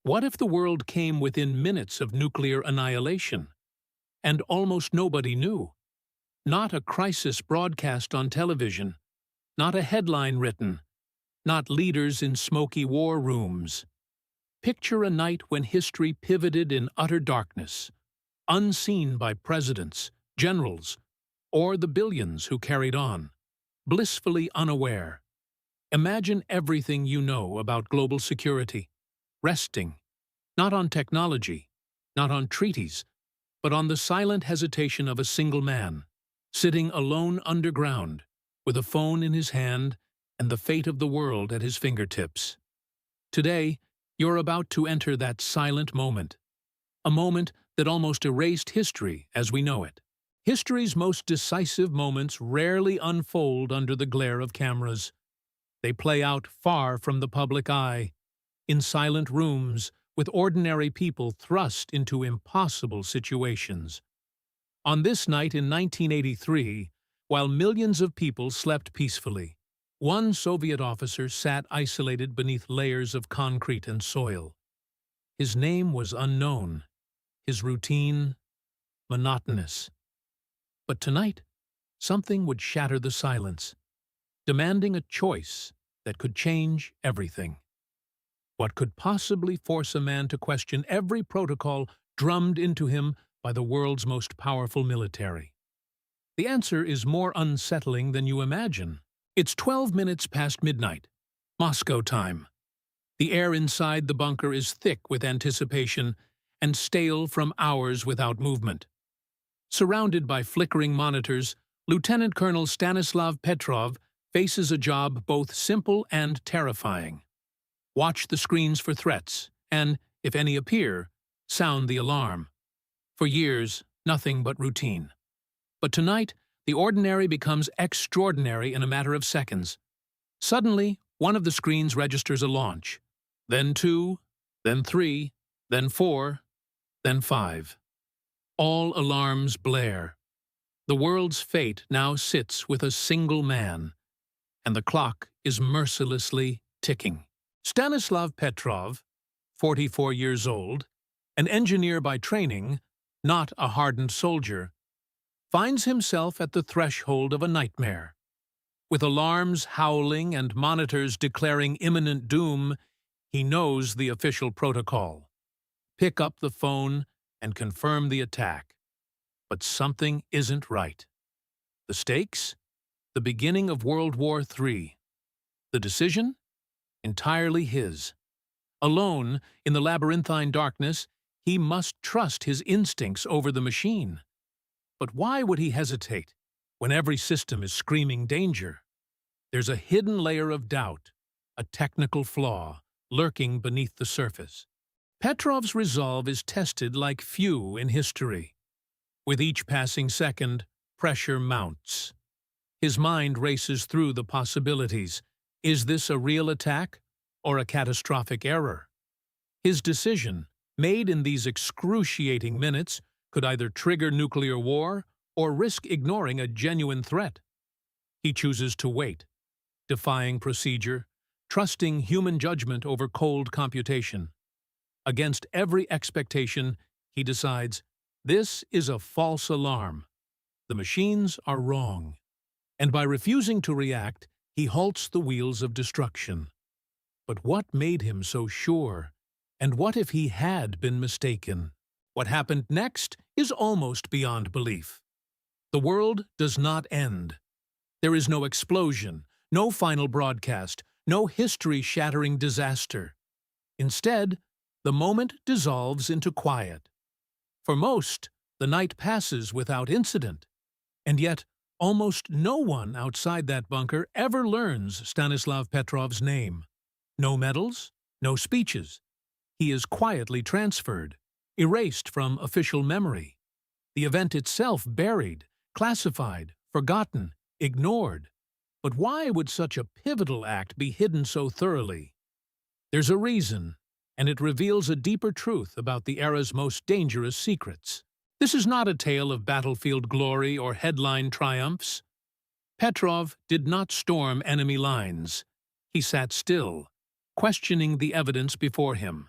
What if the world came within minutes of nuclear annihilation? And almost nobody knew. Not a crisis broadcast on television, not a headline written, not leaders in smoky war rooms. Picture a night when history pivoted in utter darkness, unseen by presidents, generals, or the billions who carried on, blissfully unaware. Imagine everything you know about global security, resting, not on technology, not on treaties, but on the silent hesitation of a single man, sitting alone underground, with a phone in his hand and the fate of the world at his fingertips. Today, you're about to enter that silent moment, a moment that almost erased history as we know it. History's most decisive moments rarely unfold under the glare of cameras. They play out far from the public eye, in silent rooms with ordinary people thrust into impossible situations. On this night in 1983, while millions of people slept peacefully, one Soviet officer sat isolated beneath layers of concrete and soil. His name was unknown, his routine monotonous. But tonight, something would shatter the silence, demanding a choice that could change everything. What could possibly force a man to question every protocol drummed into him by the world's most powerful military? The answer is more unsettling than you imagine. It's 12 minutes past midnight, Moscow time. The air inside the bunker is thick with anticipation and stale from hours without movement. Surrounded by flickering monitors, Lieutenant Colonel Stanislav Petrov faces a job both simple and terrifying. Watch the screens for threats, and, if any appear, sound the alarm. For years, nothing but routine. But tonight, the ordinary becomes extraordinary in a matter of seconds. Suddenly, one of the screens registers a launch, then two, then three, then four, then five. All alarms blare. The world's fate now sits with a single man, and the clock is mercilessly ticking. Stanislav Petrov, 44 years old, an engineer by training, not a hardened soldier, finds himself at the threshold of a nightmare. With alarms howling and monitors declaring imminent doom, he knows the official protocol. Pick up the phone and confirm the attack. But something isn't right. The stakes? The beginning of World War III. The decision? Entirely his. Alone, in the labyrinthine darkness, he must trust his instincts over the machine. But why would he hesitate when every system is screaming danger? There's a hidden layer of doubt, a technical flaw, lurking beneath the surface. Petrov's resolve is tested like few in history. With each passing second, pressure mounts. His mind races through the possibilities. Is this a real attack or a catastrophic error? His decision, made in these excruciating minutes, could either trigger nuclear war or risk ignoring a genuine threat. He chooses to wait, defying procedure, trusting human judgment over cold computation. Against every expectation, he decides, this is a false alarm. The machines are wrong. And by refusing to react, he halts the wheels of destruction. But what made him so sure? And what if he had been mistaken? What happened next is almost beyond belief. The world does not end. There is no explosion, no final broadcast, no history-shattering disaster. Instead, the moment dissolves into quiet. For most, the night passes without incident. And yet, almost no one outside that bunker ever learns Stanislav Petrov's name. No medals, no speeches. He is quietly transferred, erased from official memory. The event itself buried, classified, forgotten, ignored. But why would such a pivotal act be hidden so thoroughly? There's a reason, and it reveals a deeper truth about the era's most dangerous secrets. This is not a tale of battlefield glory or headline triumphs. Petrov did not storm enemy lines. He sat still, questioning the evidence before him.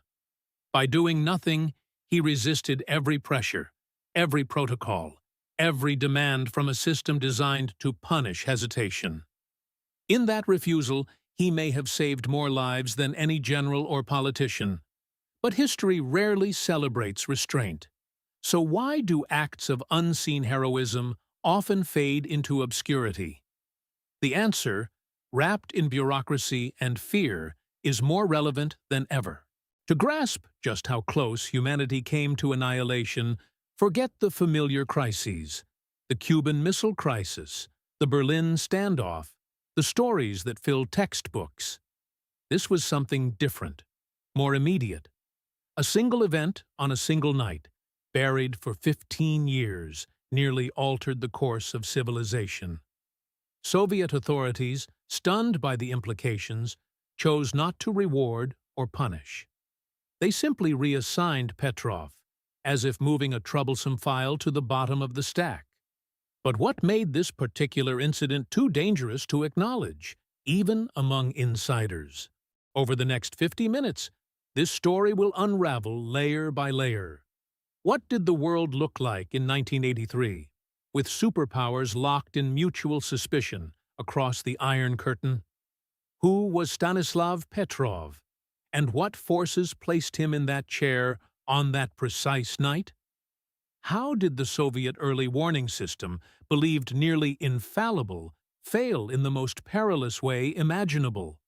By doing nothing, he resisted every pressure, every protocol, every demand from a system designed to punish hesitation. In that refusal, he may have saved more lives than any general or politician. But history rarely celebrates restraint. So why do acts of unseen heroism often fade into obscurity? The answer, wrapped in bureaucracy and fear, is more relevant than ever. To grasp just how close humanity came to annihilation, forget the familiar crises, the Cuban Missile Crisis, the Berlin Standoff, the stories that filled textbooks. This was something different, more immediate. A single event on a single night, buried for 15 years, nearly altered the course of civilization. Soviet authorities, stunned by the implications, chose not to reward or punish. They simply reassigned Petrov, as if moving a troublesome file to the bottom of the stack. But what made this particular incident too dangerous to acknowledge, even among insiders? Over the next 50 minutes, this story will unravel layer by layer. What did the world look like in 1983, with superpowers locked in mutual suspicion across the Iron Curtain? Who was Stanislav Petrov, and what forces placed him in that chair on that precise night? How did the Soviet early warning system, believed nearly infallible, fail in the most perilous way imaginable?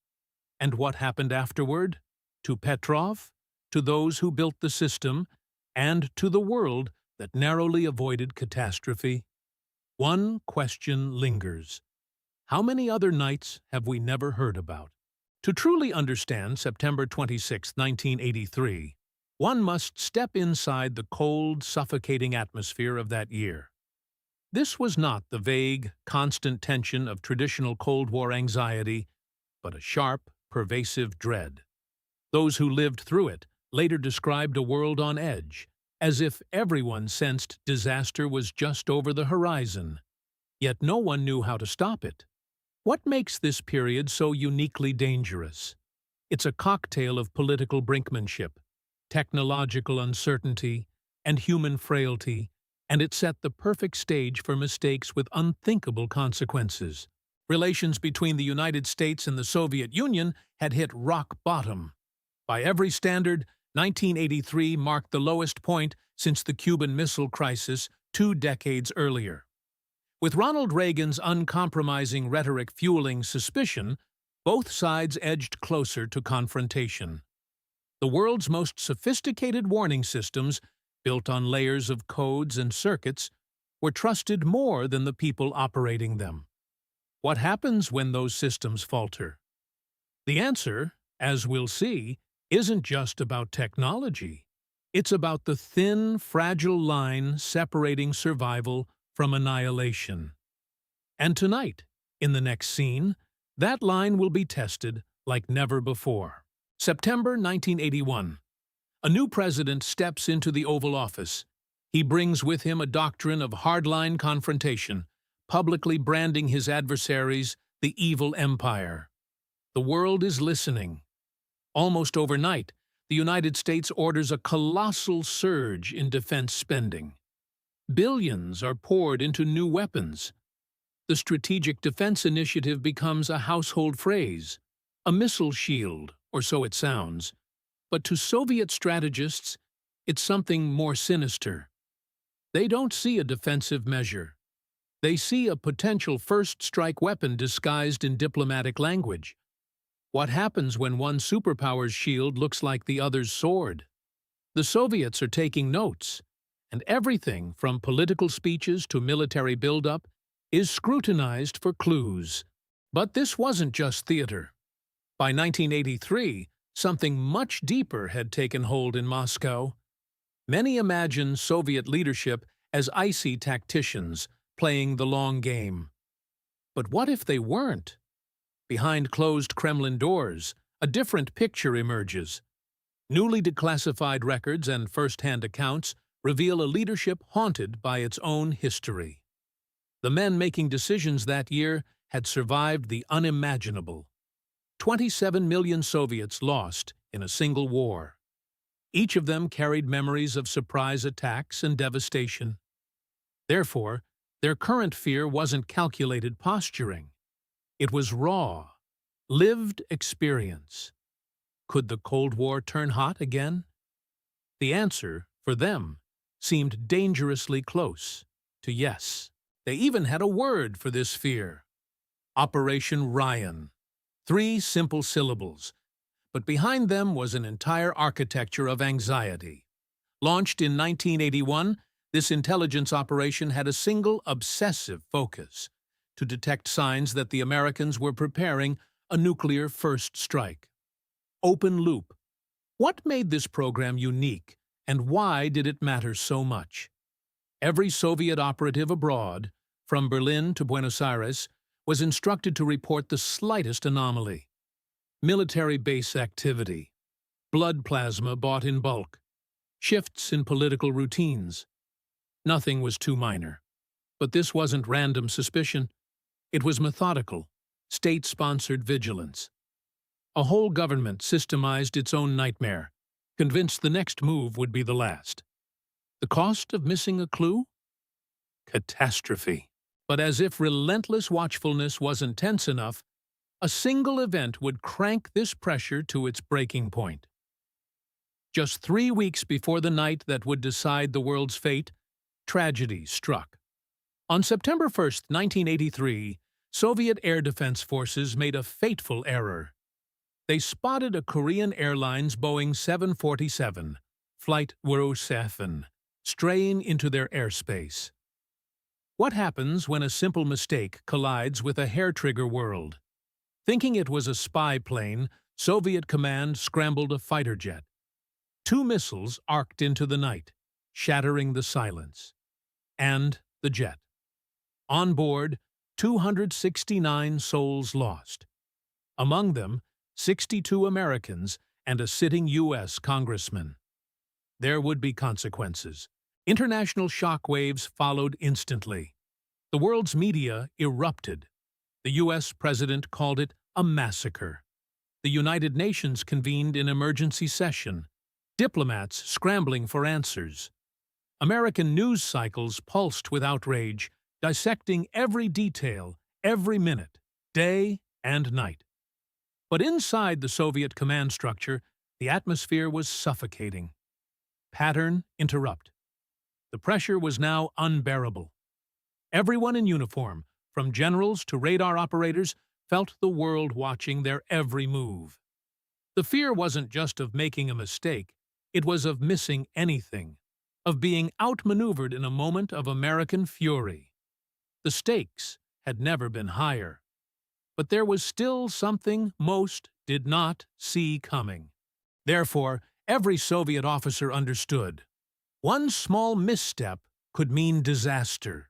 And what happened afterward? To Petrov, to those who built the system, and to the world that narrowly avoided catastrophe? One question lingers. How many other nights have we never heard about? To truly understand September 26, 1983, one must step inside the cold, suffocating atmosphere of that year. This was not the vague, constant tension of traditional Cold War anxiety, but a sharp, pervasive dread. Those who lived through it later described a world on edge, as if everyone sensed disaster was just over the horizon, yet no one knew how to stop it. What makes this period so uniquely dangerous? It's a cocktail of political brinkmanship, technological uncertainty, and human frailty, and it set the perfect stage for mistakes with unthinkable consequences. Relations between the United States and the Soviet Union had hit rock bottom. By every standard, 1983 marked the lowest point since the Cuban Missile Crisis 2 decades earlier. With Ronald Reagan's uncompromising rhetoric fueling suspicion, both sides edged closer to confrontation. The world's most sophisticated warning systems, built on layers of codes and circuits, were trusted more than the people operating them. What happens when those systems falter? The answer, as we'll see, isn't just about technology. It's about the thin, fragile line separating survival from annihilation. And tonight, in the next scene, that line will be tested like never before. September 1981. A new president steps into the Oval Office. He brings with him a doctrine of hardline confrontation, publicly branding his adversaries the evil empire. The world is listening. Almost overnight, the United States orders a colossal surge in defense spending. Billions are poured into new weapons. The Strategic Defense Initiative becomes a household phrase, a missile shield, or so it sounds. But to Soviet strategists, it's something more sinister. They don't see a defensive measure. They see a potential first-strike weapon disguised in diplomatic language. What happens when one superpower's shield looks like the other's sword? The Soviets are taking notes, and everything from political speeches to military buildup is scrutinized for clues. But this wasn't just theater. By 1983, something much deeper had taken hold in Moscow. Many imagined Soviet leadership as icy tacticians playing the long game. But what if they weren't? Behind closed Kremlin doors, a different picture emerges. Newly declassified records and first-hand accounts reveal a leadership haunted by its own history. The men making decisions that year had survived the unimaginable. 27 million Soviets lost in a single war. Each of them carried memories of surprise attacks and devastation. Therefore, their current fear wasn't calculated posturing. It was raw, lived experience. Could the Cold War turn hot again? The answer, for them, seemed dangerously close to yes. They even had a word for this fear. Operation Ryan. 3 simple syllables. But behind them was an entire architecture of anxiety. Launched in 1981, this intelligence operation had a single obsessive focus: to detect signs that the Americans were preparing a nuclear first strike. Open loop. What made this program unique, and why did it matter so much? Every Soviet operative abroad, from Berlin to Buenos Aires, was instructed to report the slightest anomaly. Military base activity, blood plasma bought in bulk, shifts in political routines. Nothing was too minor. But this wasn't random suspicion. It was methodical, state-sponsored vigilance. A whole government systemized its own nightmare, convinced the next move would be the last. The cost of missing a clue? Catastrophe. But as if relentless watchfulness wasn't tense enough, a single event would crank this pressure to its breaking point. Just 3 weeks before the night that would decide the world's fate, tragedy struck. On September 1st, 1983, Soviet air defense forces made a fateful error. They spotted a Korean Airlines Boeing 747, Flight 07, straying into their airspace. What happens when a simple mistake collides with a hair-trigger world? Thinking it was a spy plane, Soviet command scrambled a fighter jet. 2 missiles arced into the night, shattering the silence. And the jet. On board, 269 souls lost. Among them, 62 Americans and a sitting U.S. congressman. There would be consequences. International shockwaves followed instantly. The world's media erupted. The U.S. president called it a massacre. The United Nations convened in emergency session, diplomats scrambling for answers. American news cycles pulsed with outrage, dissecting every detail, every minute, day and night. But inside the Soviet command structure, the atmosphere was suffocating. Pattern interrupt. The pressure was now unbearable. Everyone in uniform, from generals to radar operators, felt the world watching their every move. The fear wasn't just of making a mistake, it was of missing anything, of being outmaneuvered in a moment of American fury. The stakes had never been higher. But there was still something most did not see coming. Therefore, every Soviet officer understood. One small misstep could mean disaster.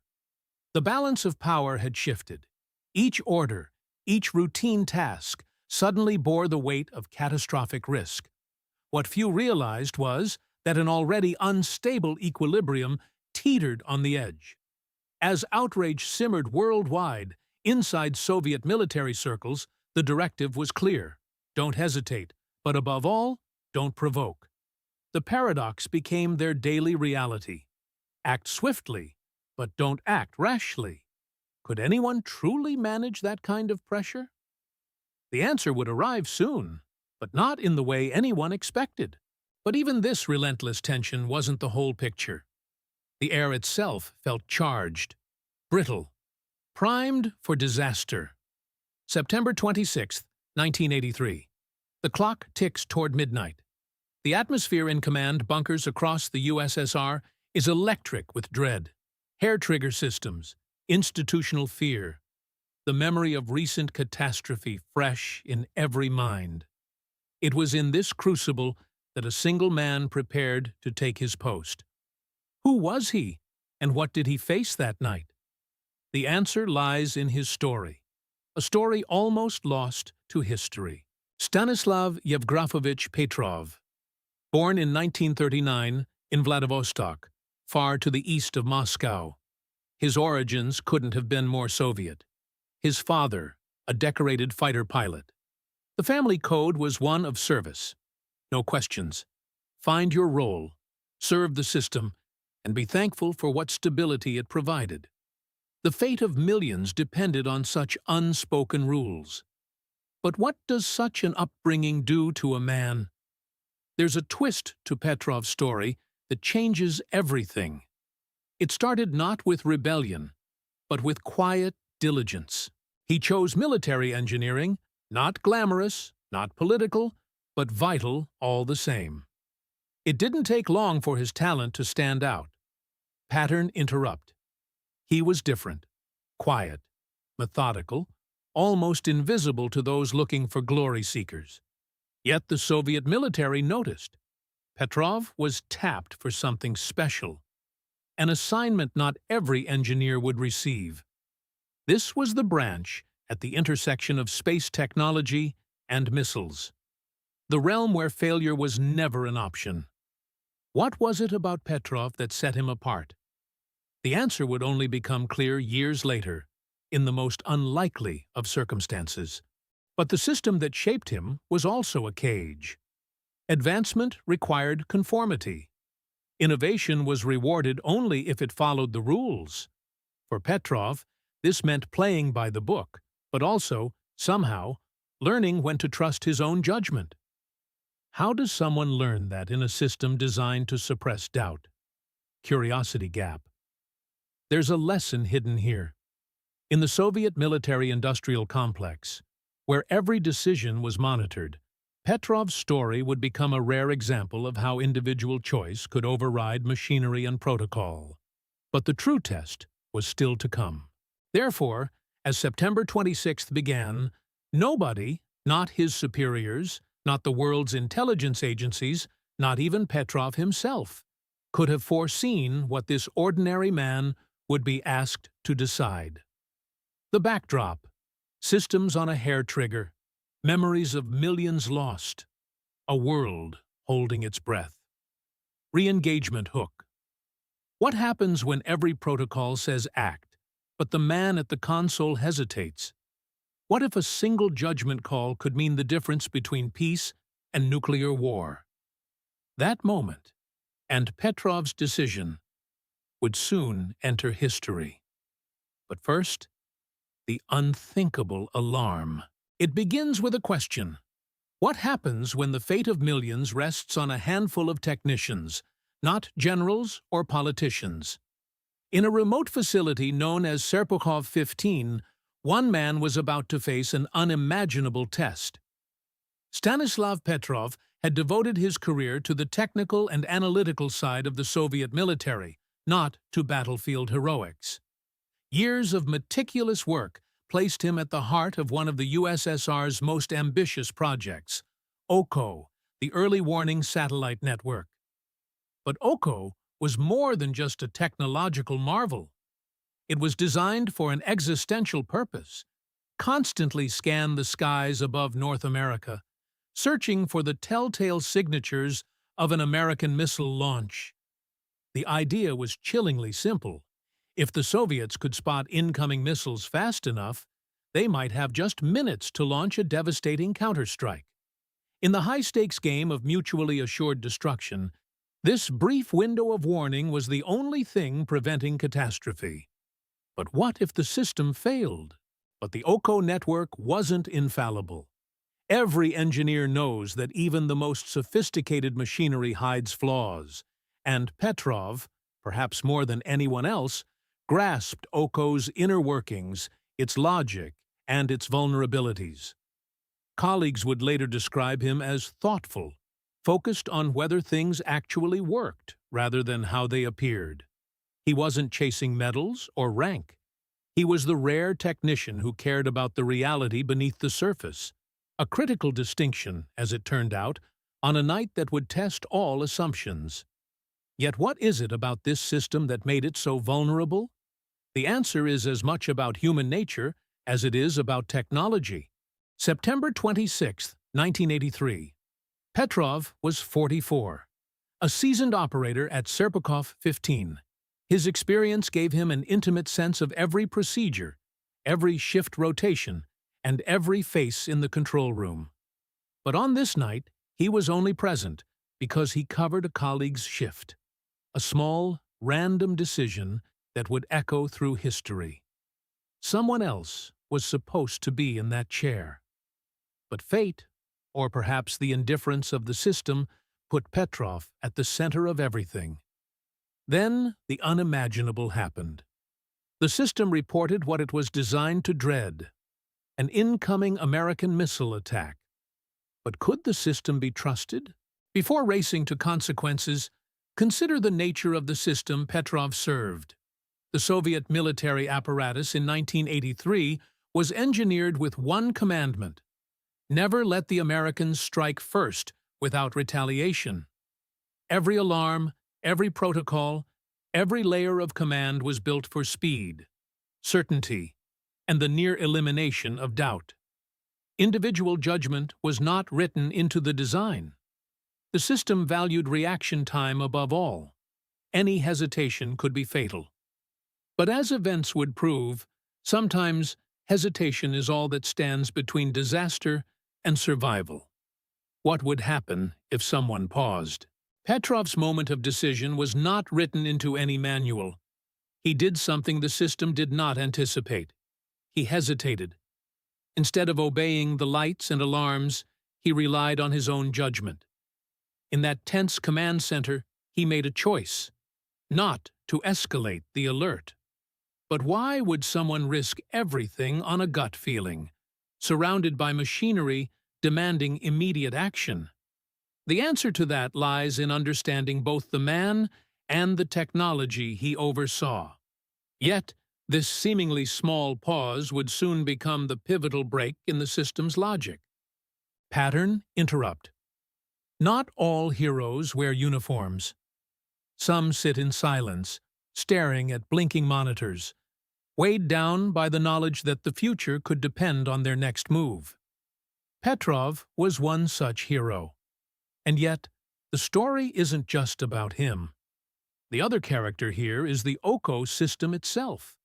The balance of power had shifted. Each order, each routine task, suddenly bore the weight of catastrophic risk. What few realized was that an already unstable equilibrium teetered on the edge. As outrage simmered worldwide, inside Soviet military circles, the directive was clear: don't hesitate, but above all, don't provoke. The paradox became their daily reality. Act swiftly, but don't act rashly. Could anyone truly manage that kind of pressure? The answer would arrive soon, but not in the way anyone expected. But even this relentless tension wasn't the whole picture. The air itself felt charged, brittle, primed for disaster. September 26, 1983. The clock ticks toward midnight. The atmosphere in command bunkers across the USSR is electric with dread. Hair-trigger systems, institutional fear, the memory of recent catastrophe fresh in every mind. It was in this crucible that a single man prepared to take his post. Who was he, and what did he face that night? The answer lies in his story, a story almost lost to history. Stanislav Yevgrafovich Petrov, born in 1939 in Vladivostok, far to the east of Moscow. His origins couldn't have been more Soviet. His father, a decorated fighter pilot. The family code was one of service. No questions. find your role, serve the system, and be thankful for what stability it provided. The fate of millions depended on such unspoken rules. But what does such an upbringing do to a man? There's a twist to Petrov's story that changes everything. It started not with rebellion, but with quiet diligence. He chose military engineering, not glamorous, not political, but vital all the same. It didn't take long for his talent to stand out. Pattern interrupt. He was different, quiet, methodical, almost invisible to those looking for glory seekers. Yet the Soviet military noticed. Petrov was tapped for something special, an assignment not every engineer would receive. This was the branch at the intersection of space technology and missiles, the realm where failure was never an option. What was it about Petrov that set him apart? The answer would only become clear years later, in the most unlikely of circumstances. But the system that shaped him was also a cage. Advancement required conformity. Innovation was rewarded only if it followed the rules. For Petrov, this meant playing by the book, but also, somehow, learning when to trust his own judgment. How does someone learn that in a system designed to suppress doubt? Curiosity gap. There's a lesson hidden here. In the Soviet military-industrial complex, where every decision was monitored, Petrov's story would become a rare example of how individual choice could override machinery and protocol. But the true test was still to come. Therefore, as September 26th began, nobody, not his superiors, not the world's intelligence agencies, not even Petrov himself, could have foreseen what this ordinary man would be asked to decide. The backdrop: systems on a hair trigger, memories of millions lost, a world holding its breath. Re-engagement hook. What happens when every protocol says act, but the man at the console hesitates? What if a single judgment call could mean the difference between peace and nuclear war? That moment, and Petrov's decision, would soon enter history. But first, the unthinkable alarm. It begins with a question. What happens when the fate of millions rests on a handful of technicians, not generals or politicians? In a remote facility known as Serpukhov 15, one man was about to face an unimaginable test. Stanislav Petrov had devoted his career to the technical and analytical side of the Soviet military, not to battlefield heroics. Years of meticulous work placed him at the heart of one of the USSR's most ambitious projects, OKO, the Early Warning Satellite Network. But OKO was more than just a technological marvel. It was designed for an existential purpose: constantly scan the skies above North America, searching for the telltale signatures of an American missile launch. The idea was chillingly simple. If the Soviets could spot incoming missiles fast enough, they might have just minutes to launch a devastating counterstrike. In the high-stakes game of mutually assured destruction, this brief window of warning was the only thing preventing catastrophe. But what if the system failed? But the OKO network wasn't infallible. Every engineer knows that even the most sophisticated machinery hides flaws, and Petrov, perhaps more than anyone else, grasped OKO's inner workings, its logic, and its vulnerabilities. Colleagues would later describe him as thoughtful, focused on whether things actually worked rather than how they appeared. He wasn't chasing medals or rank. He was the rare technician who cared about the reality beneath the surface, a critical distinction, as it turned out, on a night that would test all assumptions. Yet what is it about this system that made it so vulnerable? The answer is as much about human nature as it is about technology. September 26, 1983. Petrov was 44, a seasoned operator at Serpukhov 15. His experience gave him an intimate sense of every procedure, every shift rotation, and every face in the control room. But on this night, he was only present because he covered a colleague's shift, a small, random decision that would echo through history. Someone else was supposed to be in that chair. But fate, or perhaps the indifference of the system, put Petrov at the center of everything. Then the unimaginable happened. The system reported what it was designed to dread: an incoming American missile attack. But could the system be trusted? Before racing to consequences, consider the nature of the system Petrov served. The Soviet military apparatus in 1983 was engineered with one commandment: never let the Americans strike first without retaliation. Every alarm, every protocol, every layer of command was built for speed, certainty, and the near elimination of doubt. Individual judgment was not written into the design. The system valued reaction time above all. Any hesitation could be fatal. But as events would prove, sometimes hesitation is all that stands between disaster and survival. What would happen if someone paused? Petrov's moment of decision was not written into any manual. He did something the system did not anticipate. He hesitated. Instead of obeying the lights and alarms, he relied on his own judgment. In that tense command center, he made a choice: not to escalate the alert. But why would someone risk everything on a gut feeling, surrounded by machinery demanding immediate action? The answer to that lies in understanding both the man and the technology he oversaw. Yet, this seemingly small pause would soon become the pivotal break in the system's logic. Pattern interrupt. Not all heroes wear uniforms. Some sit in silence, staring at blinking monitors, weighed down by the knowledge that the future could depend on their next move. Petrov was one such hero. And yet, the story isn't just about him. The other character here is the OCO system itself,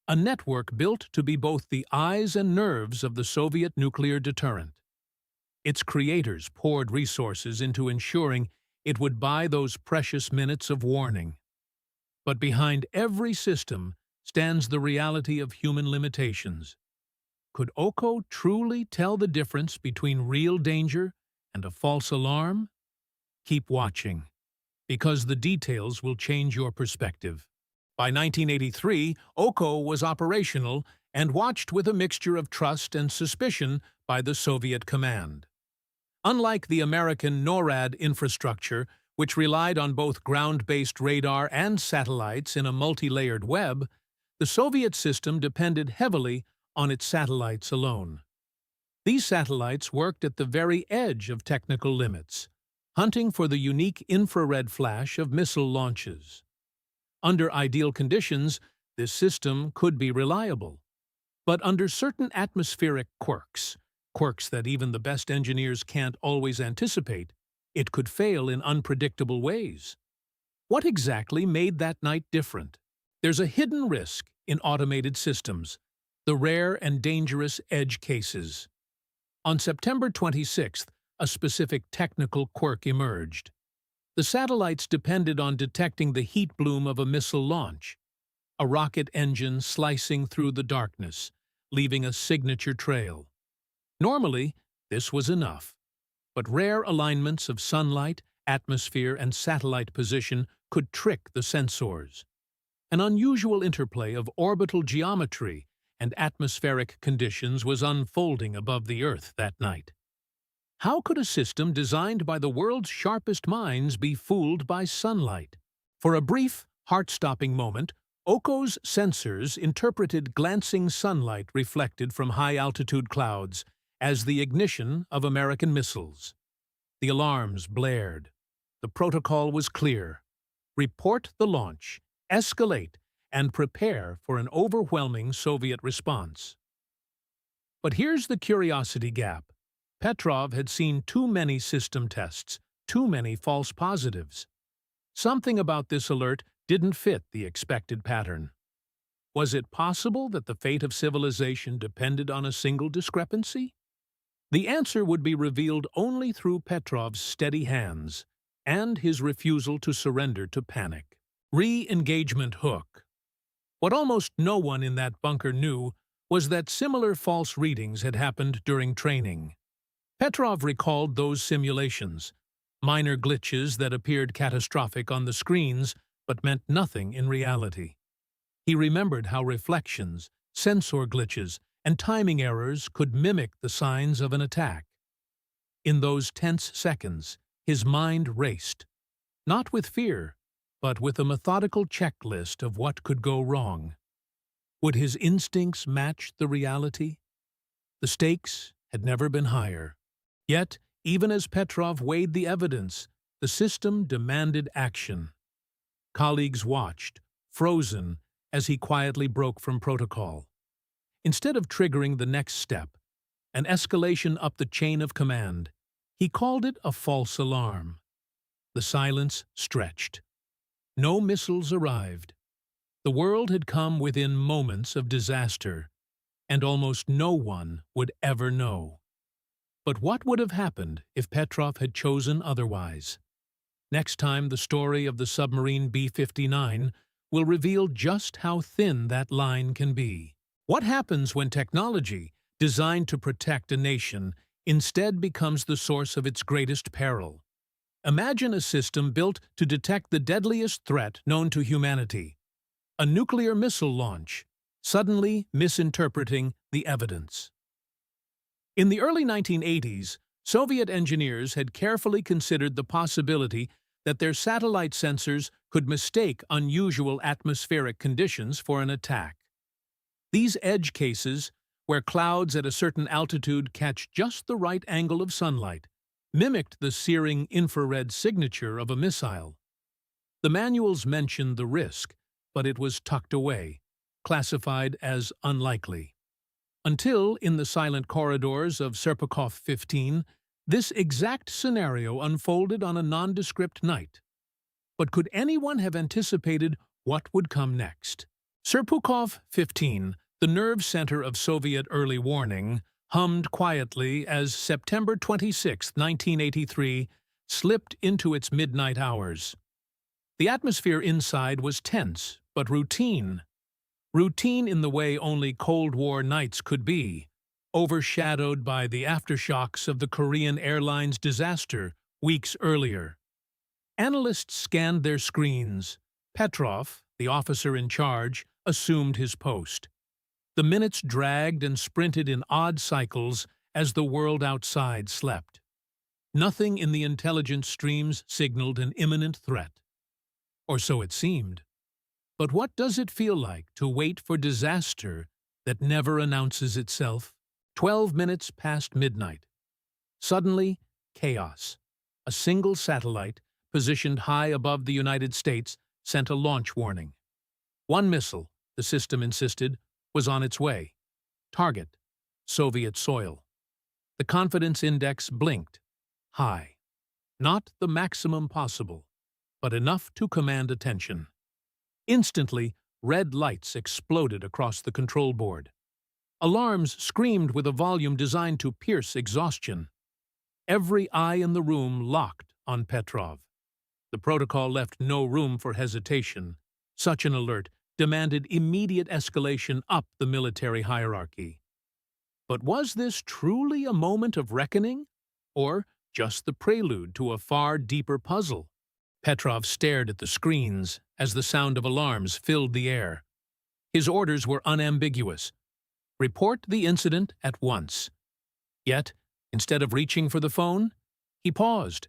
a network built to be both the eyes and nerves of the Soviet nuclear deterrent. Its creators poured resources into ensuring it would buy those precious minutes of warning. But behind every system stands the reality of human limitations. Could OCO truly tell the difference between real danger and a false alarm? Keep watching, because the details will change your perspective. By 1983, OCO was operational and watched with a mixture of trust and suspicion by the Soviet command. Unlike the American NORAD infrastructure, which relied on both ground-based radar and satellites in a multi-layered web, the Soviet system depended heavily on its satellites alone. These satellites worked at the very edge of technical limits, hunting for the unique infrared flash of missile launches. Under ideal conditions, this system could be reliable. But under certain atmospheric quirks that even the best engineers can't always anticipate, it could fail in unpredictable ways. What exactly made that night different? There's a hidden risk in automated systems, the rare and dangerous edge cases. On September 26th, a specific technical quirk emerged. The satellites depended on detecting the heat bloom of a missile launch, a rocket engine slicing through the darkness, leaving a signature trail. Normally, this was enough, but rare alignments of sunlight, atmosphere, and satellite position could trick the sensors. An unusual interplay of orbital geometry and atmospheric conditions was unfolding above the Earth that night. How could a system designed by the world's sharpest minds be fooled by sunlight? For a brief, heart-stopping moment, OCO's sensors interpreted glancing sunlight reflected from high-altitude clouds as the ignition of American missiles. The alarms blared. The protocol was clear: report the launch, escalate, and prepare for an overwhelming Soviet response. But here's the curiosity gap. Petrov had seen too many system tests, too many false positives. Something about this alert didn't fit the expected pattern. Was it possible that the fate of civilization depended on a single discrepancy? The answer would be revealed only through Petrov's steady hands, and his refusal to surrender to panic. Re-engagement hook. What almost no one in that bunker knew was that similar false readings had happened during training. Petrov recalled those simulations, minor glitches that appeared catastrophic on the screens but meant nothing in reality. He remembered how reflections, sensor glitches, and timing errors could mimic the signs of an attack. In those tense seconds, his mind raced, not with fear, but with a methodical checklist of what could go wrong. Would his instincts match the reality? The stakes had never been higher. Yet, even as Petrov weighed the evidence, the system demanded action. Colleagues watched, frozen, as he quietly broke from protocol. Instead of triggering the next step, an escalation up the chain of command, he called it a false alarm. The silence stretched. No missiles arrived. The world had come within moments of disaster, and almost no one would ever know. But what would have happened if Petrov had chosen otherwise? Next time, the story of the submarine B-59 will reveal just how thin that line can be. What happens when technology, designed to protect a nation, instead becomes the source of its greatest peril? Imagine a system built to detect the deadliest threat known to humanity, a nuclear missile launch, suddenly misinterpreting the evidence. In the early 1980s, Soviet engineers had carefully considered the possibility that their satellite sensors could mistake unusual atmospheric conditions for an attack. These edge cases, where clouds at a certain altitude catch just the right angle of sunlight, mimicked the searing infrared signature of a missile. The manuals mentioned the risk, but it was tucked away, classified as unlikely. Until, in the silent corridors of Serpukhov 15, this exact scenario unfolded on a nondescript night. But could anyone have anticipated what would come next? Serpukhov 15, the nerve center of Soviet early warning, hummed quietly as September 26, 1983, slipped into its midnight hours. The atmosphere inside was tense, but routine. Routine in the way only Cold War nights could be, overshadowed by the aftershocks of the Korean Airlines disaster weeks earlier. Analysts scanned their screens. Petrov, the officer in charge, assumed his post. The minutes dragged and sprinted in odd cycles as the world outside slept. Nothing in the intelligence streams signaled an imminent threat. Or so it seemed. But what does it feel like to wait for disaster that never announces itself? 12 minutes past midnight. Suddenly, chaos. A single satellite, positioned high above the United States, sent a launch warning. One missile, the system insisted, was on its way. Target: Soviet soil. The confidence index blinked. High. Not the maximum possible, but enough to command attention. Instantly, red lights exploded across the control board. Alarms screamed with a volume designed to pierce exhaustion. Every eye in the room locked on Petrov. The protocol left no room for hesitation. Such an alert demanded immediate escalation up the military hierarchy. But was this truly a moment of reckoning, or just the prelude to a far deeper puzzle? Petrov stared at the screens as the sound of alarms filled the air. His orders were unambiguous. Report the incident at once. Yet, instead of reaching for the phone, he paused.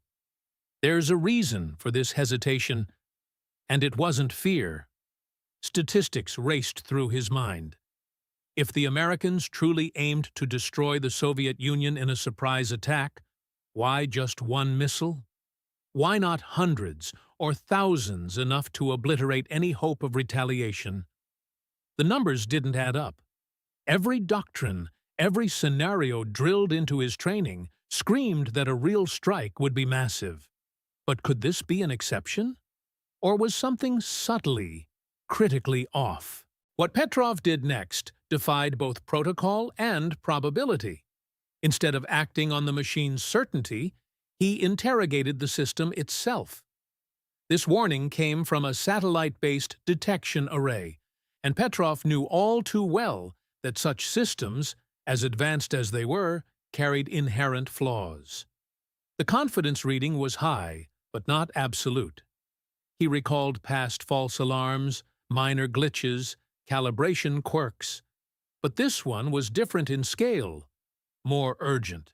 There's a reason for this hesitation, and it wasn't fear. Statistics raced through his mind. If the Americans truly aimed to destroy the Soviet Union in a surprise attack, why just one missile? Why not hundreds or thousands, enough to obliterate any hope of retaliation? The numbers didn't add up. Every doctrine, every scenario drilled into his training screamed that a real strike would be massive. But could this be an exception? Or was something subtly, critically off? What Petrov did next defied both protocol and probability. Instead of acting on the machine's certainty, He interrogated the system itself. This warning came from a satellite-based detection array, and Petrov knew all too well that such systems, as advanced as they were, carried inherent flaws. The confidence reading was high, but not absolute. He recalled past false alarms, minor glitches, calibration quirks. But this one was different in scale, more urgent.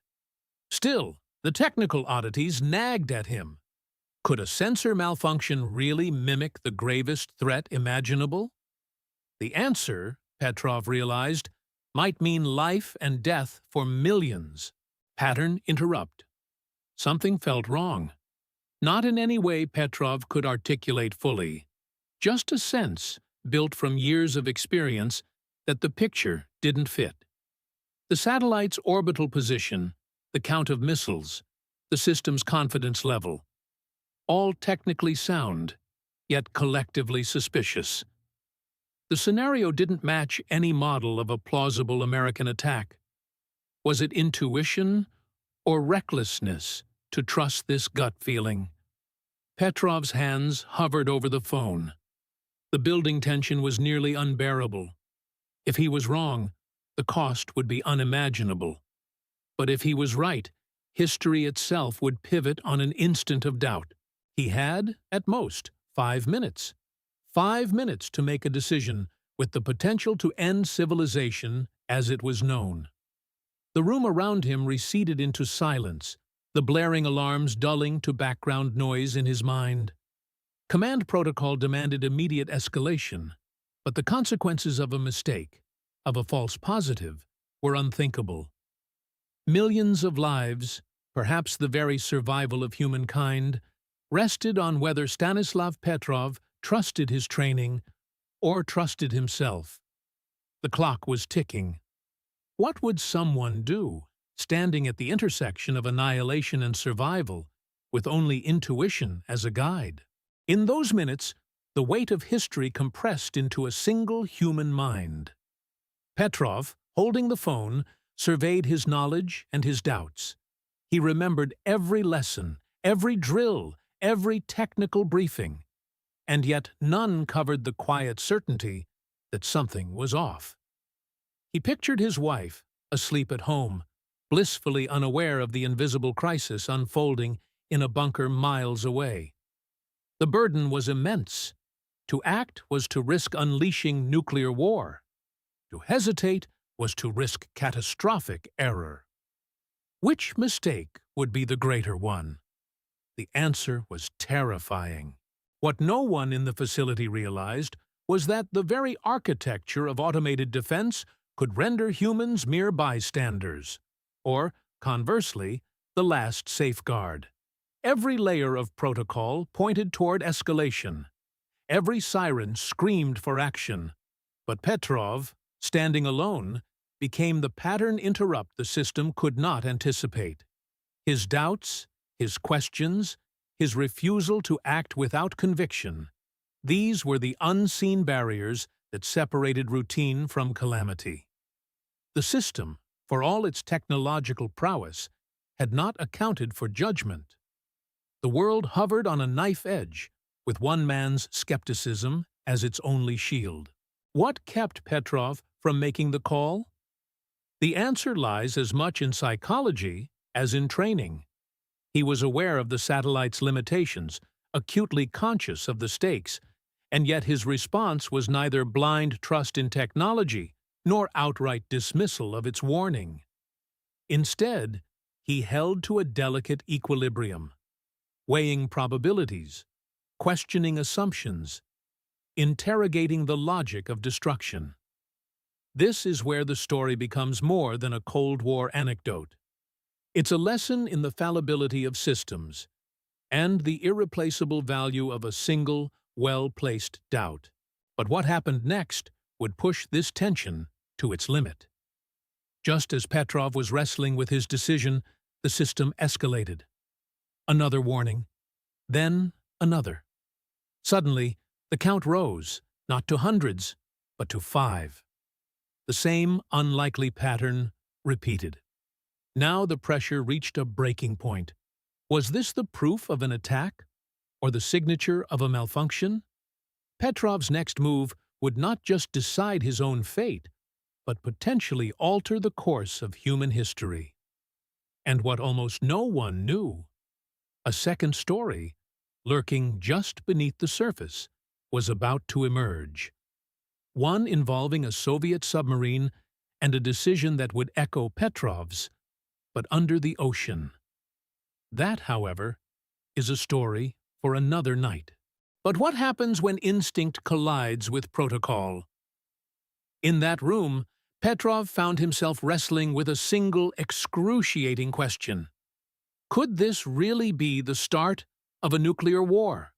Still, the technical oddities nagged at him. Could a sensor malfunction really mimic the gravest threat imaginable? The answer, Petrov realized, might mean life and death for millions. Pattern interrupt. Something felt wrong. Not in any way Petrov could articulate fully. Just a sense, built from years of experience, that the picture didn't fit. The satellite's orbital position, the count of missiles, the system's confidence level, all technically sound, yet collectively suspicious. The scenario didn't match any model of a plausible American attack. Was it intuition or recklessness to trust this gut feeling? Petrov's hands hovered over the phone. The building tension was nearly unbearable. If he was wrong, the cost would be unimaginable. But if he was right, history itself would pivot on an instant of doubt. He had, at most, 5 minutes. 5 minutes to make a decision with the potential to end civilization as it was known. The room around him receded into silence, the blaring alarms dulling to background noise in his mind. Command protocol demanded immediate escalation, but the consequences of a mistake, of a false positive, were unthinkable. Millions of lives, perhaps the very survival of humankind, rested on whether Stanislav Petrov trusted his training or trusted himself. The clock was ticking. What would someone do, standing at the intersection of annihilation and survival, with only intuition as a guide? In those minutes, the weight of history compressed into a single human mind. Petrov, holding the phone, surveyed his knowledge and his doubts. He remembered every lesson, every drill, every technical briefing, and yet none covered the quiet certainty that something was off. He pictured his wife, asleep at home, blissfully unaware of the invisible crisis unfolding in a bunker miles away. The burden was immense. To act was to risk unleashing nuclear war. To hesitate was to risk catastrophic error. Which mistake would be the greater one? The answer was terrifying. What no one in the facility realized was that the very architecture of automated defense could render humans mere bystanders, or, conversely, the last safeguard. Every layer of protocol pointed toward escalation. Every siren screamed for action. But Petrov, standing alone, became the pattern interrupt the system could not anticipate. His doubts, his questions, his refusal to act without conviction, these were the unseen barriers that separated routine from calamity. The system, for all its technological prowess, had not accounted for judgment. The world hovered on a knife edge, with one man's skepticism as its only shield. What kept Petrov from making the call? The answer lies as much in psychology as in training. He was aware of the satellite's limitations, acutely conscious of the stakes, and yet his response was neither blind trust in technology nor outright dismissal of its warning. Instead, he held to a delicate equilibrium, weighing probabilities, questioning assumptions, interrogating the logic of destruction. This is where the story becomes more than a Cold War anecdote. It's a lesson in the fallibility of systems and the irreplaceable value of a single, well-placed doubt. But what happened next would push this tension to its limit. Just as Petrov was wrestling with his decision, the system escalated. Another warning, then another. Suddenly, the count rose, not to hundreds, but to 5. The same unlikely pattern repeated. Now the pressure reached a breaking point. Was this the proof of an attack, or the signature of a malfunction? Petrov's next move would not just decide his own fate, but potentially alter the course of human history. And what almost no one knew, a second story, lurking just beneath the surface, was about to emerge. One involving a Soviet submarine and a decision that would echo Petrov's, but under the ocean. That, however, is a story for another night. But what happens when instinct collides with protocol? In that room, Petrov found himself wrestling with a single excruciating question. Could this really be the start of a nuclear war?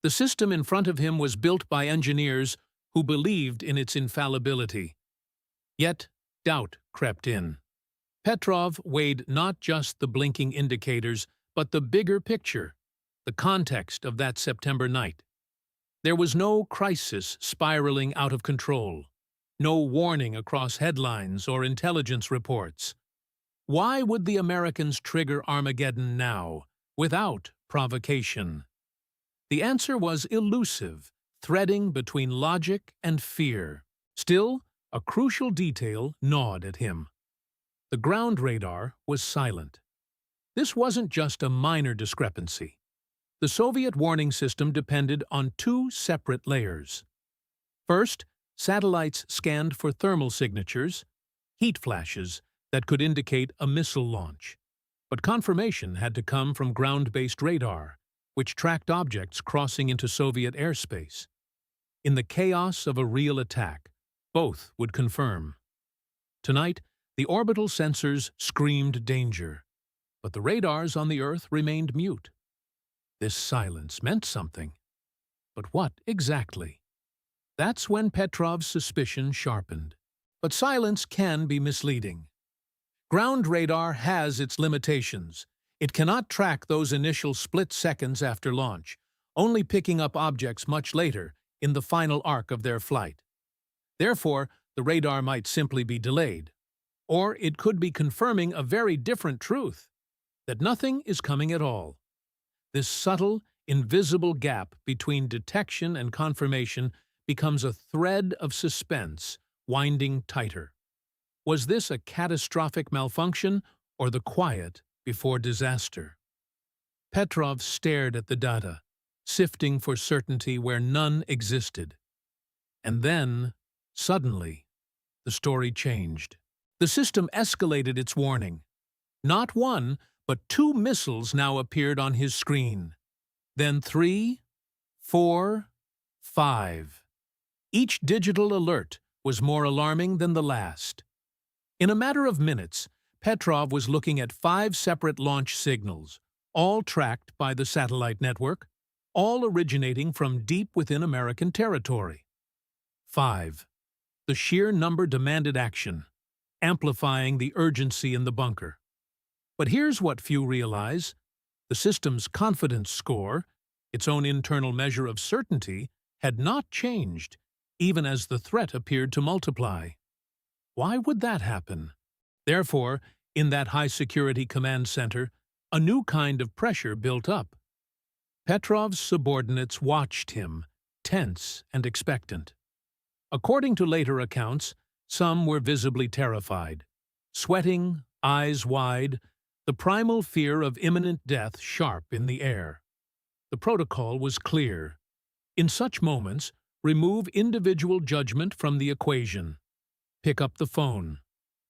The system in front of him was built by engineers who believed in its infallibility. Yet, doubt crept in. Petrov weighed not just the blinking indicators, but the bigger picture, the context of that September night. There was no crisis spiraling out of control, no warning across headlines or intelligence reports. Why would the Americans trigger Armageddon now, without provocation? The answer was elusive, threading between logic and fear. Still, a crucial detail gnawed at him. The ground radar was silent. This wasn't just a minor discrepancy. The Soviet warning system depended on two separate layers. First, satellites scanned for thermal signatures, heat flashes that could indicate a missile launch. But confirmation had to come from ground-based radar, which tracked objects crossing into Soviet airspace. In the chaos of a real attack, both would confirm. Tonight, the orbital sensors screamed danger, but the radars on the Earth remained mute. This silence meant something. But what exactly? That's when Petrov's suspicion sharpened. But silence can be misleading. Ground radar has its limitations. It cannot track those initial split seconds after launch, only picking up objects much later in the final arc of their flight. Therefore, the radar might simply be delayed. Or it could be confirming a very different truth, that nothing is coming at all. This subtle, invisible gap between detection and confirmation becomes a thread of suspense, winding tighter. Was this a catastrophic malfunction or the quiet before disaster? Petrov stared at the data, sifting for certainty where none existed. And then, suddenly, the story changed. The system escalated its warning. Not one, but 2 missiles now appeared on his screen. Then 3, 4, 5. Each digital alert was more alarming than the last. In a matter of minutes, Petrov was looking at 5 separate launch signals, all tracked by the satellite network, all originating from deep within American territory. 5. The sheer number demanded action, amplifying the urgency in the bunker. But here's what few realize. The system's confidence score, its own internal measure of certainty, had not changed, even as the threat appeared to multiply. Why would that happen? Therefore, in that high-security command center, a new kind of pressure built up. Petrov's subordinates watched him, tense and expectant. According to later accounts, some were visibly terrified. Sweating, eyes wide, the primal fear of imminent death sharp in the air. The protocol was clear. In such moments, remove individual judgment from the equation. Pick up the phone.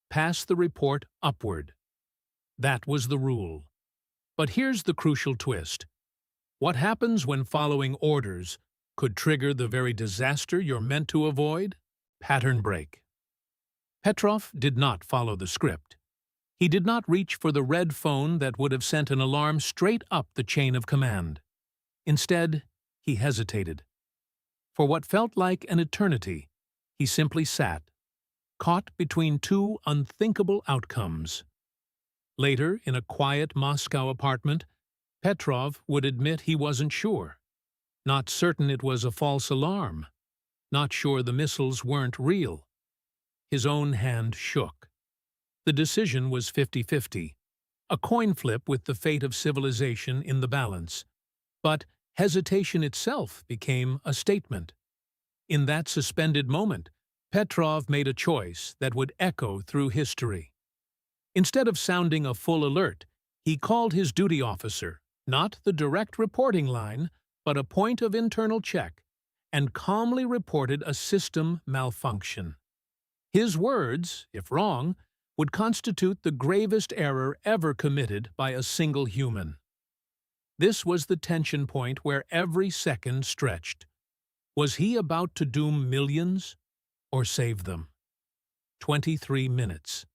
Pass the report upward. That was the rule. But here's the crucial twist. What happens when following orders could trigger the very disaster you're meant to avoid? Pattern break. Petrov did not follow the script. He did not reach for the red phone that would have sent an alarm straight up the chain of command. Instead, he hesitated. For what felt like an eternity, he simply sat, caught between 2 unthinkable outcomes. Later, in a quiet Moscow apartment, Petrov would admit he wasn't sure. Not certain it was a false alarm. Not sure the missiles weren't real. His own hand shook. The decision was 50-50. a coin flip with the fate of civilization in the balance. But hesitation itself became a statement. In that suspended moment, Petrov made a choice that would echo through history. Instead of sounding a full alert, he called his duty officer, not the direct reporting line, but a point of internal check, and calmly reported a system malfunction. His words, if wrong, would constitute the gravest error ever committed by a single human. This was the tension point where every second stretched. Was he about to doom millions or save them? 23 minutes.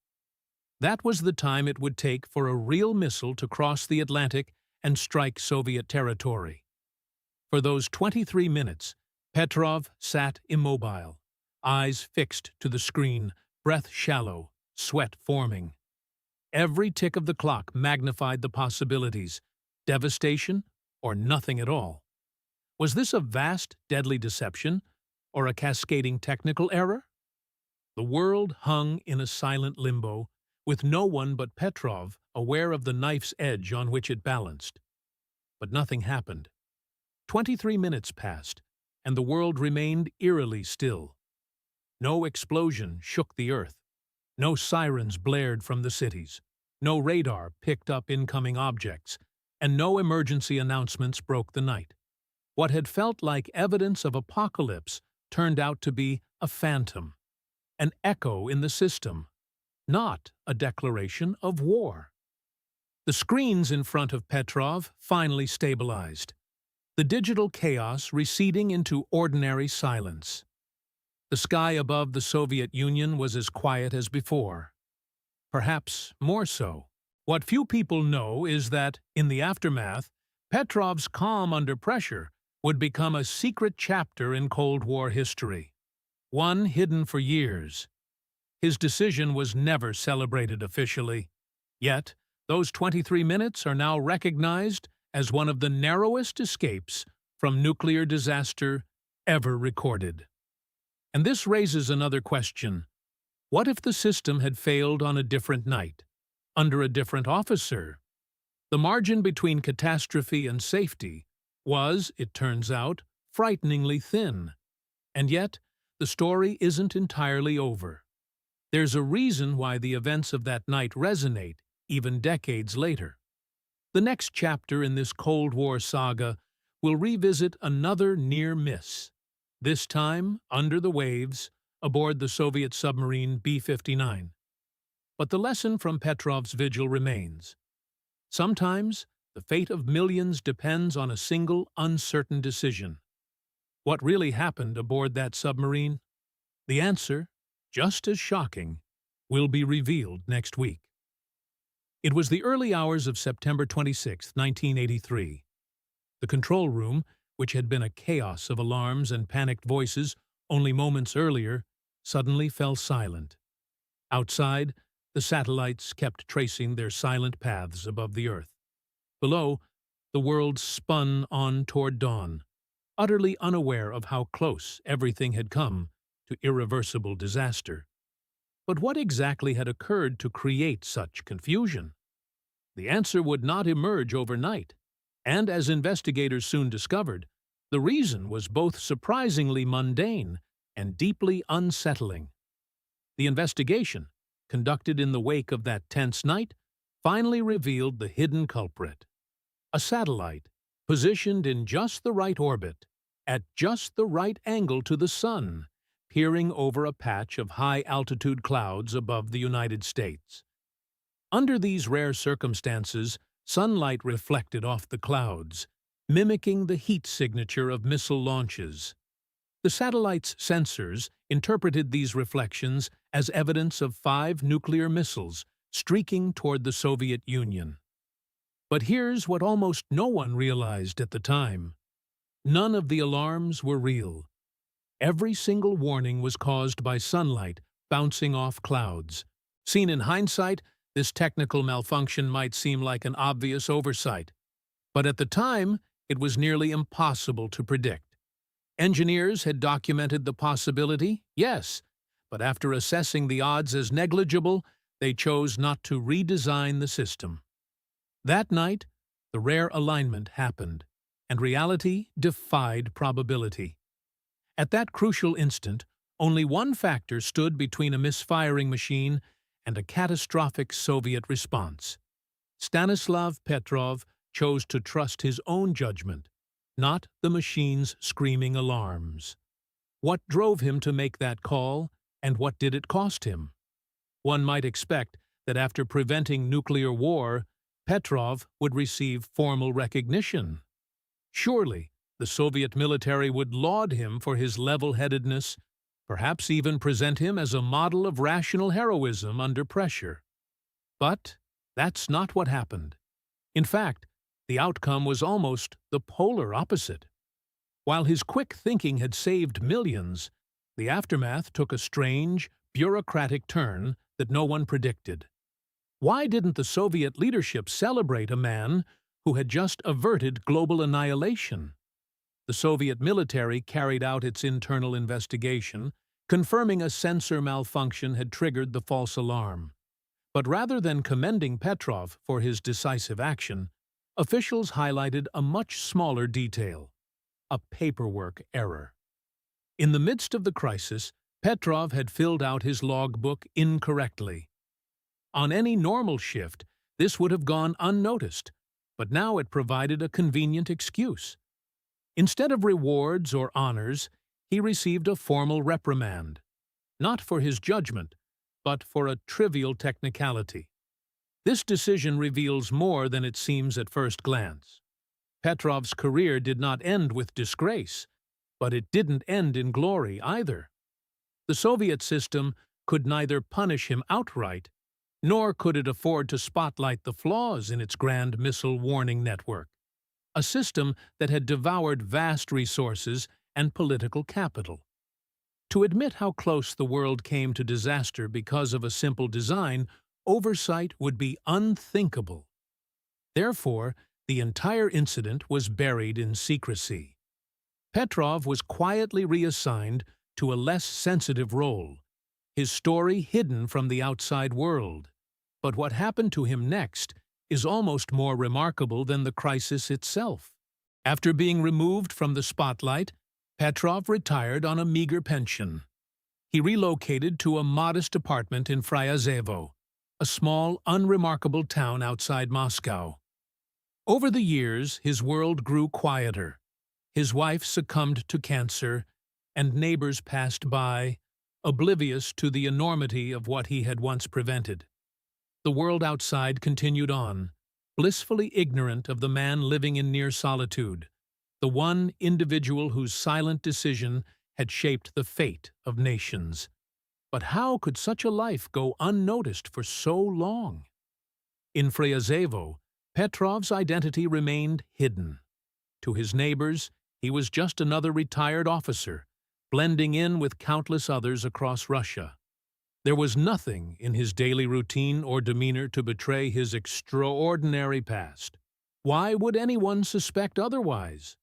That was the time it would take for a real missile to cross the Atlantic and strike Soviet territory. For those 23 minutes, Petrov sat immobile, eyes fixed to the screen, breath shallow, sweat forming. Every tick of the clock magnified the possibilities: devastation or nothing at all. Was this a vast, deadly deception, or a cascading technical error? The world hung in a silent limbo, with no one but Petrov aware of the knife's edge on which it balanced. But nothing happened. 23 minutes passed, and the world remained eerily still. No explosion shook the earth. No sirens blared from the cities. No radar picked up incoming objects, and no emergency announcements broke the night. What had felt like evidence of apocalypse turned out to be a phantom, an echo in the system, not a declaration of war. The screens in front of Petrov finally stabilized, the digital chaos receding into ordinary silence. The sky above the Soviet Union was as quiet as before. Perhaps more so. What few people know is that, in the aftermath, Petrov's calm under pressure would become a secret chapter in Cold War history, one hidden for years. His decision was never celebrated officially. Yet, those 23 minutes are now recognized as one of the narrowest escapes from nuclear disaster ever recorded. And this raises another question. What if the system had failed on a different night, under a different officer? The margin between catastrophe and safety was, it turns out, frighteningly thin. And yet, the story isn't entirely over. There's a reason why the events of that night resonate, even decades later. The next chapter in this Cold War saga will revisit another near miss, this time under the waves, aboard the Soviet submarine B-59. But the lesson from Petrov's vigil remains. Sometimes, the fate of millions depends on a single uncertain decision. What really happened aboard that submarine? The answer, just as shocking, will be revealed next week. It was the early hours of September 26, 1983. The control room, which had been a chaos of alarms and panicked voices only moments earlier, suddenly fell silent. Outside, the satellites kept tracing their silent paths above the Earth. Below, the world spun on toward dawn, utterly unaware of how close everything had come to irreversible disaster. But what exactly had occurred to create such confusion? The answer would not emerge overnight, and as investigators soon discovered, the reason was both surprisingly mundane and deeply unsettling. The investigation, conducted in the wake of that tense night, finally revealed the hidden culprit. A satellite, positioned in just the right orbit, at just the right angle to the Sun, peering over a patch of high-altitude clouds above the United States. Under these rare circumstances, sunlight reflected off the clouds, mimicking the heat signature of missile launches. The satellite's sensors interpreted these reflections as evidence of 5 nuclear missiles streaking toward the Soviet Union. But here's what almost no one realized at the time. None of the alarms were real. Every single warning was caused by sunlight bouncing off clouds. Seen in hindsight, this technical malfunction might seem like an obvious oversight. But at the time, it was nearly impossible to predict. Engineers had documented the possibility, yes, but after assessing the odds as negligible, they chose not to redesign the system. That night, the rare alignment happened, and reality defied probability. At that crucial instant, only one factor stood between a misfiring machine and a catastrophic Soviet response. Stanislav Petrov chose to trust his own judgment, not the machine's screaming alarms. What drove him to make that call, and what did it cost him? One might expect that after preventing nuclear war, Petrov would receive formal recognition. Surely, the Soviet military would laud him for his level-headedness, perhaps even present him as a model of rational heroism under pressure. But that's not what happened. In fact, the outcome was almost the polar opposite. While his quick thinking had saved millions, the aftermath took a strange, bureaucratic turn that no one predicted. Why didn't the Soviet leadership celebrate a man who had just averted global annihilation? The Soviet military carried out its internal investigation, confirming a sensor malfunction had triggered the false alarm. But rather than commending Petrov for his decisive action, officials highlighted a much smaller detail: a paperwork error. In the midst of the crisis, Petrov had filled out his logbook incorrectly. On any normal shift, this would have gone unnoticed, but now it provided a convenient excuse. Instead of rewards or honors, he received a formal reprimand, not for his judgment, but for a trivial technicality. This decision reveals more than it seems at first glance. Petrov's career did not end with disgrace, but it didn't end in glory either. The Soviet system could neither punish him outright, nor could it afford to spotlight the flaws in its grand missile warning network, a system that had devoured vast resources and political capital. To admit how close the world came to disaster because of a simple design, oversight would be unthinkable. Therefore, the entire incident was buried in secrecy. Petrov was quietly reassigned to a less sensitive role, his story hidden from the outside world. But what happened to him next is almost more remarkable than the crisis itself. After being removed from the spotlight, Petrov retired on a meager pension. He relocated to a modest apartment in Fryazevo, a small, unremarkable town outside Moscow. Over the years, his world grew quieter. His wife succumbed to cancer, and neighbors passed by, oblivious to the enormity of what he had once prevented. The world outside continued on, blissfully ignorant of the man living in near solitude, the one individual whose silent decision had shaped the fate of nations. But how could such a life go unnoticed for so long? In Fryazevo, Petrov's identity remained hidden. To his neighbors, he was just another retired officer, blending in with countless others across Russia. There was nothing in his daily routine or demeanor to betray his extraordinary past. Why would anyone suspect otherwise?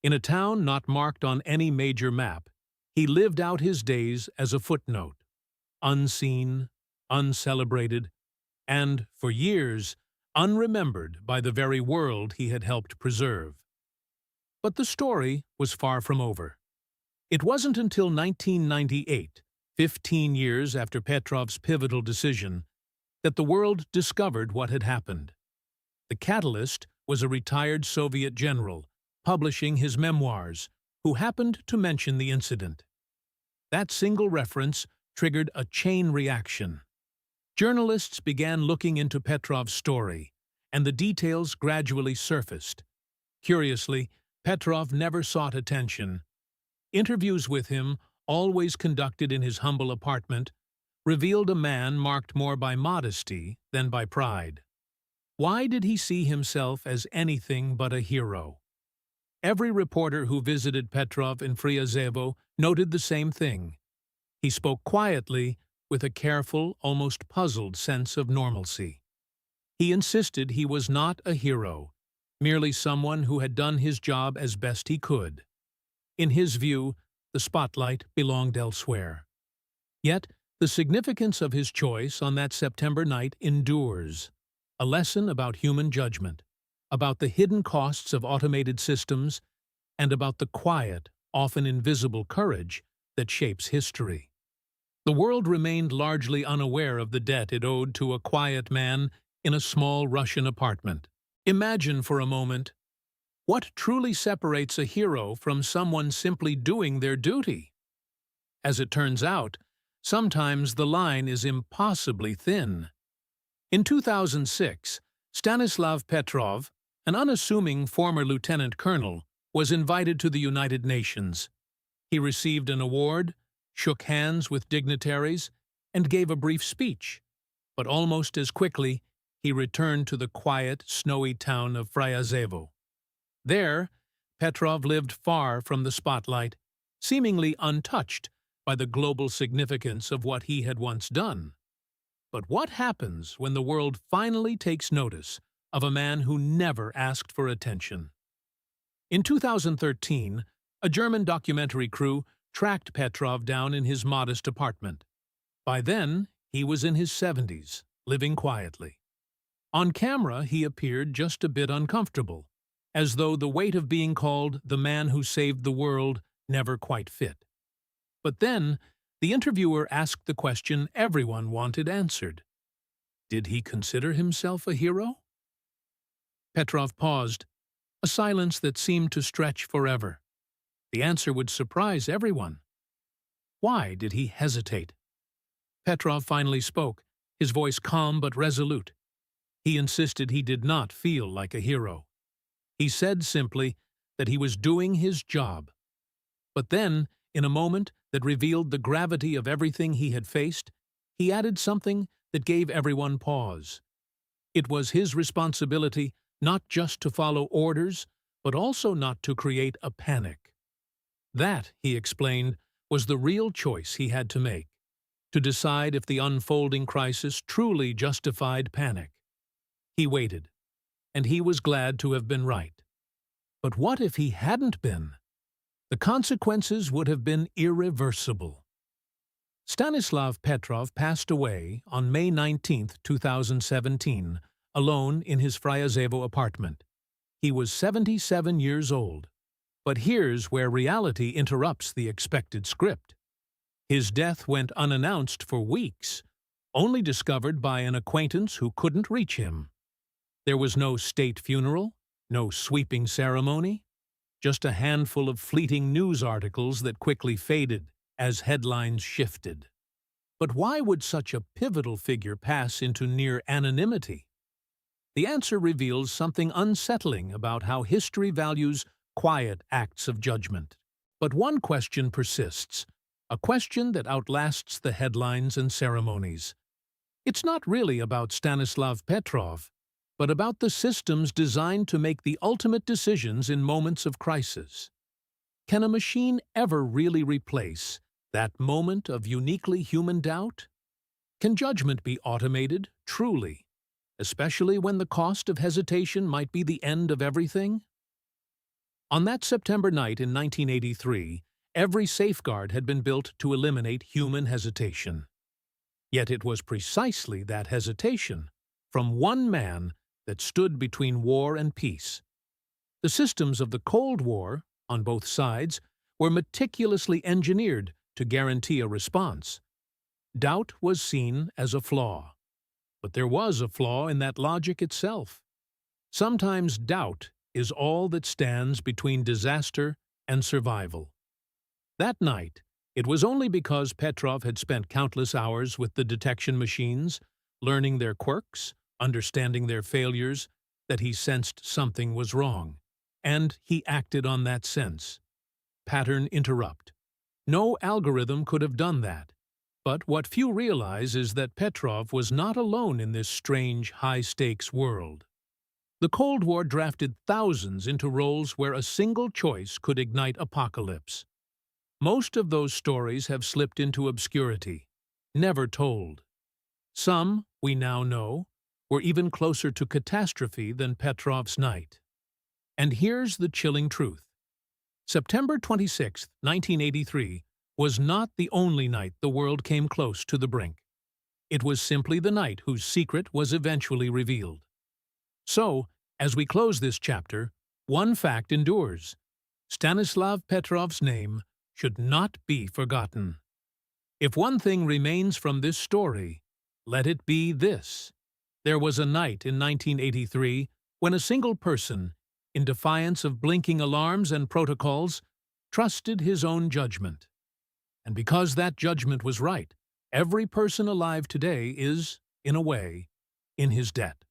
In a town not marked on any major map, he lived out his days as a footnote, unseen, uncelebrated, and, for years, unremembered by the very world he had helped preserve. But the story was far from over. It wasn't until 1998, 15 years after Petrov's pivotal decision, that the world discovered what had happened. The catalyst was a retired Soviet general, publishing his memoirs, who happened to mention the incident. That single reference triggered a chain reaction. Journalists began looking into Petrov's story, and the details gradually surfaced. Curiously, Petrov never sought attention. Interviews with him, always conducted in his humble apartment, revealed a man marked more by modesty than by pride. Why did he see himself as anything but a hero? Every reporter who visited Petrov in Fryazevo noted the same thing. He spoke quietly, with a careful, almost puzzled sense of normalcy. He insisted he was not a hero, merely someone who had done his job as best he could. In his view, the spotlight belonged elsewhere. Yet, the significance of his choice on that September night endures. a lesson about human judgment, about the hidden costs of automated systems, and about the quiet, often invisible courage that shapes history. The world remained largely unaware of the debt it owed to a quiet man in a small Russian apartment. Imagine for a moment, what truly separates a hero from someone simply doing their duty? As it turns out, sometimes the line is impossibly thin. In 2006, Stanislav Petrov, an unassuming former lieutenant colonel, was invited to the United Nations. He received an award, shook hands with dignitaries, and gave a brief speech. But almost as quickly, he returned to the quiet, snowy town of Fryazevo. There, Petrov lived far from the spotlight, seemingly untouched by the global significance of what he had once done. But what happens when the world finally takes notice of a man who never asked for attention? In 2013, a German documentary crew tracked Petrov down in his modest apartment. By then, he was in his 70s, living quietly. On camera, he appeared just a bit uncomfortable, as though the weight of being called the man who saved the world never quite fit. But then, the interviewer asked the question everyone wanted answered. Did he consider himself a hero? Petrov paused, a silence that seemed to stretch forever. The answer would surprise everyone. Why did he hesitate? Petrov finally spoke, his voice calm but resolute. He insisted he did not feel like a hero. He said simply that he was doing his job. But then, in a moment that revealed the gravity of everything he had faced, he added something that gave everyone pause. It was his responsibility not just to follow orders, but also not to create a panic. That, he explained, was the real choice he had to make, to decide if the unfolding crisis truly justified panic. He waited, and he was glad to have been right. But what if he hadn't been? The consequences would have been irreversible. Stanislav Petrov passed away on May 19, 2017, alone in his Fryazevo apartment. He was 77 years old. But here's where reality interrupts the expected script. His death went unannounced for weeks, only discovered by an acquaintance who couldn't reach him. There was no state funeral, no sweeping ceremony, just a handful of fleeting news articles that quickly faded as headlines shifted. But why would such a pivotal figure pass into near anonymity? The answer reveals something unsettling about how history values quiet acts of judgment. But one question persists, a question that outlasts the headlines and ceremonies. It's not really about Stanislav Petrov, but about the systems designed to make the ultimate decisions in moments of crisis. Can a machine ever really replace that moment of uniquely human doubt? Can judgment be automated, truly, especially when the cost of hesitation might be the end of everything? On that September night in 1983, every safeguard had been built to eliminate human hesitation. Yet it was precisely that hesitation, from one man, that stood between war and peace. The systems of the Cold War, on both sides, were meticulously engineered to guarantee a response. Doubt was seen as a flaw. But there was a flaw in that logic itself. Sometimes doubt is all that stands between disaster and survival. That night, it was only because Petrov had spent countless hours with the detection machines, learning their quirks, understanding their failures, that he sensed something was wrong. And he acted on that sense. Pattern interrupt. No algorithm could have done that. But what few realize is that Petrov was not alone in this strange, high-stakes world. The Cold War drafted thousands into roles where a single choice could ignite apocalypse. Most of those stories have slipped into obscurity, never told. Some, we now know, were even closer to catastrophe than Petrov's night. And here's the chilling truth. September 26, 1983, was not the only night the world came close to the brink. It was simply the night whose secret was eventually revealed. So, as we close this chapter, one fact endures. Stanislav Petrov's name should not be forgotten. If one thing remains from this story, let it be this. There was a night in 1983 when a single person, in defiance of blinking alarms and protocols, trusted his own judgment. And because that judgment was right, every person alive today is, in a way, in his debt.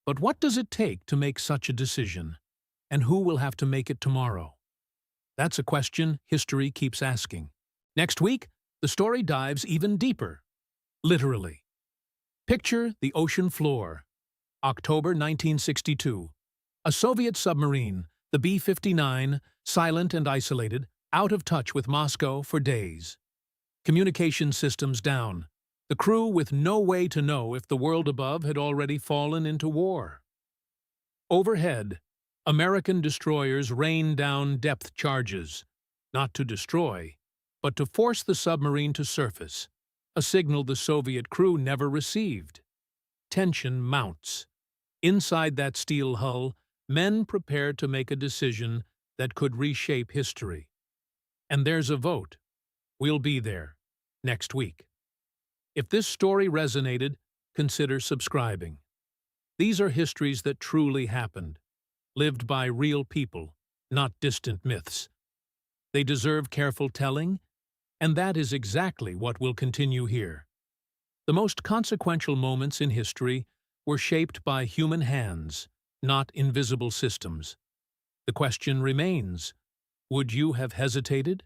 But what does it take to make such a decision? And who will have to make it tomorrow? That's a question history keeps asking. Next week, the story dives even deeper. Literally. Picture the ocean floor. October 1962. A Soviet submarine, the B-59, silent and isolated, out of touch with Moscow for days. Communication systems down. The crew with no way to know if the world above had already fallen into war. Overhead, American destroyers rain down depth charges, not to destroy, but to force the submarine to surface, a signal the Soviet crew never received. Tension mounts. Inside that steel hull, men prepare to make a decision that could reshape history. And there's a vote. We'll be there next week. If this story resonated, consider subscribing. These are histories that truly happened, lived by real people, not distant myths. They deserve careful telling, and that is exactly what will continue here. The most consequential moments in history were shaped by human hands, not invisible systems. The question remains, would you have hesitated?